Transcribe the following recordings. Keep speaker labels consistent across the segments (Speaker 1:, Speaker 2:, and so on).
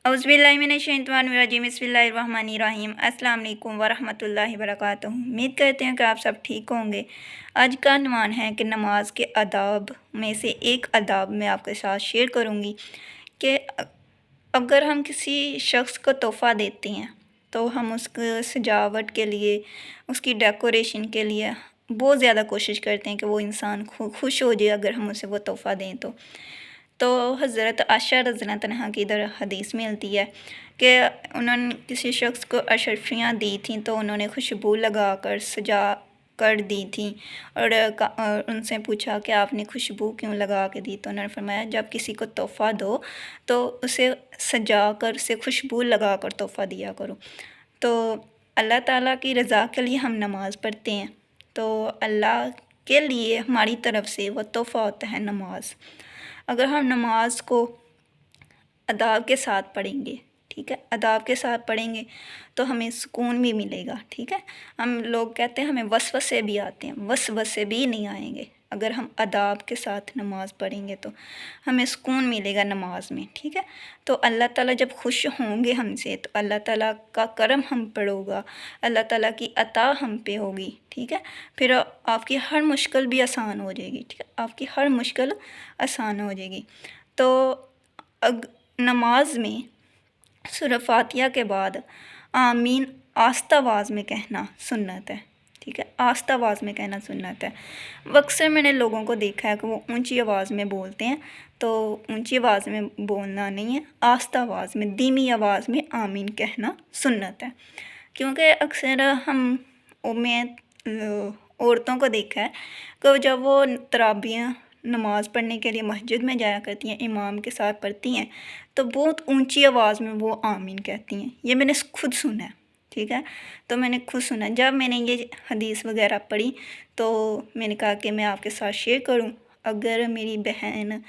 Speaker 1: औज़ुबिल्लाहिमिनश्शैतानिर्रजीम बिस्मिल्लाहिर्रहमानिर्रहीम। अस्सलाम वालेकुम वरहमतुल्लाहि वबरकातुहू। उम्मीद करते हैं कि आप सब ठीक होंगे। आज का अनवान है कि नमाज के आदाब में से एक आदाब मैं आपके साथ शेयर करूंगी कि अगर हम किसी शख्स को तोहफ़ा देते हैं तो हम उसको सजावट के लिए, उसकी डेकोरेशन के लिए बहुत ज़्यादा कोशिश करते हैं कि वो इंसान खुश हो जाए अगर हम उसे वो तोहफ़ा दें तो हज़रत आयशा रज़ियल्लाहु अन्हा की इधर हदीस मिलती है कि उन्होंने किसी शख्स को अशरफियाँ दी थी तो उन्होंने खुशबू लगा कर सजा कर दी थी और उनसे पूछा कि आपने खुशबू क्यों लगा के दी, तो उन्होंने फरमाया जब किसी को तोहफ़ा दो तो उसे सजा कर, उसे खुशबू लगा कर तोहफ़ा दिया करो। तो अल्लाह ताला की रज़ा के लिए हम नमाज़ पढ़ते हैं, तो अल्लाह के लिए हमारी तरफ से वो तोहफ़ा होता है नमाज। अगर हम नमाज को अदाब के साथ पढ़ेंगे, ठीक है, अदाब के साथ पढ़ेंगे तो हमें सुकून भी मिलेगा। ठीक है, हम लोग कहते हैं हमें वसवसे भी आते हैं, वसवसे भी नहीं आएंगे। अगर हम अदाब के साथ नमाज़ पढ़ेंगे तो हमें सुकून मिलेगा नमाज में। ठीक है, तो अल्लाह ताला जब खुश होंगे हमसे तो अल्लाह ताला का करम हम पर होगा, अल्लाह ताला की अता हम पे होगी। ठीक है, फिर आपकी हर मुश्किल भी आसान हो जाएगी। ठीक है, आपकी हर मुश्किल आसान हो जाएगी। तो नमाज में सूरह फातिहा के बाद आमीन आस्ता आवाज़ में कहना सुन्नत है। ठीक है, आस्ता आवाज़ में कहना सुन्नत है। अक्सर मैंने लोगों को देखा है कि वो ऊंची आवाज़ में बोलते हैं, तो ऊंची आवाज़ में बोलना नहीं है, आस्ता आवाज़ में, धीमी आवाज़ में आमीन कहना सुन्नत है। क्योंकि अक्सर औरतों को देखा है कि जब वो तराबियाँ नमाज़ पढ़ने के लिए मस्जिद में जाया करती हैं, इमाम के साथ पढ़ती हैं, तो बहुत ऊंची आवाज़ में वो आमीन कहती हैं। ये मैंने खुद सुना है। ठीक है, तो मैंने खुद सुना। जब मैंने ये हदीस वगैरह पढ़ी तो मैंने कहा कि मैं आपके साथ शेयर करूं। अगर मेरी बहन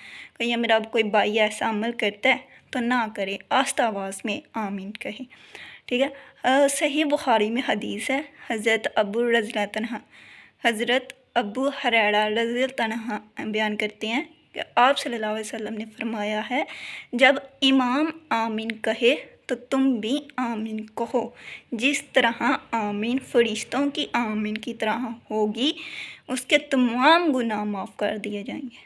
Speaker 1: या मेरा कोई भाई ऐसा अमल करता है तो ना करे, आस्ता आवाज़ में आमीन कहे। ठीक है, सही बुखारी में हदीस है, हज़रत अबू हुरैरा रज़ियल्लाहु अन्हु बयान करते हैं कि आप सल्लल्लाहु अलैहि वसल्लम ने फरमाया है, जब इमाम आमीन कहे तो तुम भी आमीन कहो। जिस तरह आमीन फरिश्तों की आमीन की तरह होगी, उसके तमाम गुनाह माफ़ कर दिए जाएंगे,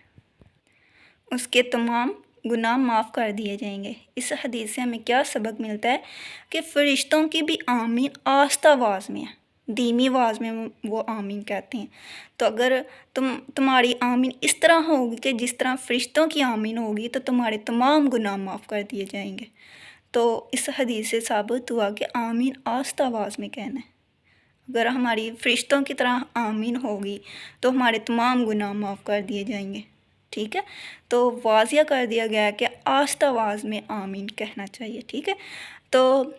Speaker 1: उसके तमाम गुनाह माफ़ कर दिए जाएंगे। इस हदीस से हमें क्या सबक मिलता है कि फ़रिश्तों की भी आमीन आस्ता आवाज़ में है, धीमी आवाज़ में वो आमीन कहते हैं। तो अगर तुम्हारी आमीन इस तरह होगी कि जिस तरह फ़रिश्तों की आमीन होगी तो तुम्हारे तमाम गुनाह माफ़ कर दिए जाएंगे। तो इस हदीस से साबित हुआ कि आमीन आस्ता आवाज़ में कहना है। अगर हमारी फ़रिश्तों की तरह आमीन होगी तो हमारे तमाम गुनाह माफ़ कर दिए जाएंगे। ठीक है, तो वाज़िया कर दिया गया है कि आस्ता आवाज़ में आमीन कहना चाहिए। ठीक है, तो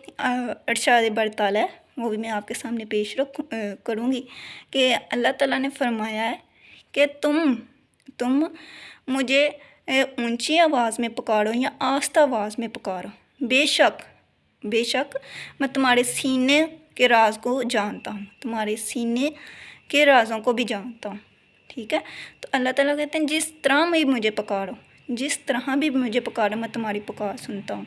Speaker 1: इरशाद बरताला है वो भी मैं आपके सामने पेश करूँगी कि अल्लाह ताला ने फरमाया है कि तुम मुझे ऊंची आवाज़ में पुकारो या आस्ता आवाज़ में पुकारो, बेशक मैं तुम्हारे सीने के राज को जानता हूँ, तुम्हारे सीने के राज़ों को भी जानता हूँ। ठीक है, तो अल्लाह ताला कहते हैं जिस तरह भी मुझे पुकारो, जिस तरह भी मुझे पुकारो, मैं तुम्हारी पुकार सुनता हूँ।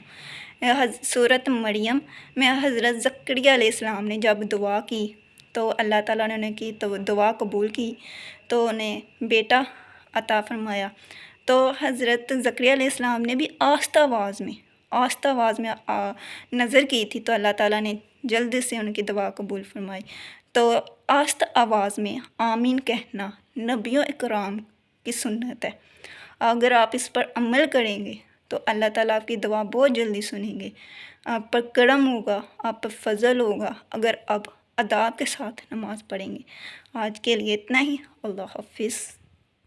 Speaker 1: सूरत मरियम में हज़रत ज़करिया अलैहिस्सलाम ने जब दुआ की तो अल्लाह ताला ने उन्हें की तो दुआ कबूल की, तो उन्हें बेटा अता फरमाया। तो हज़रत ज़करिया अलैहिस्सलाम ने भी आस्ता आवाज़ में नज़र की थी, तो अल्लाह ताला ने जल्दी से उनकी दुआ कबूल फरमाई। तो आस्ता आवाज़ में आमीन कहना नबियों इकराम की सुन्नत है। अगर आप इस पर अमल करेंगे तो अल्लाह ताला आपकी दुआ बहुत जल्दी सुनेंगे, आप पर करम होगा, आप पर फजल होगा अगर आप अदाब के साथ नमाज़ पढ़ेंगे। आज के लिए इतना ही। अल्लाह हाफिज़।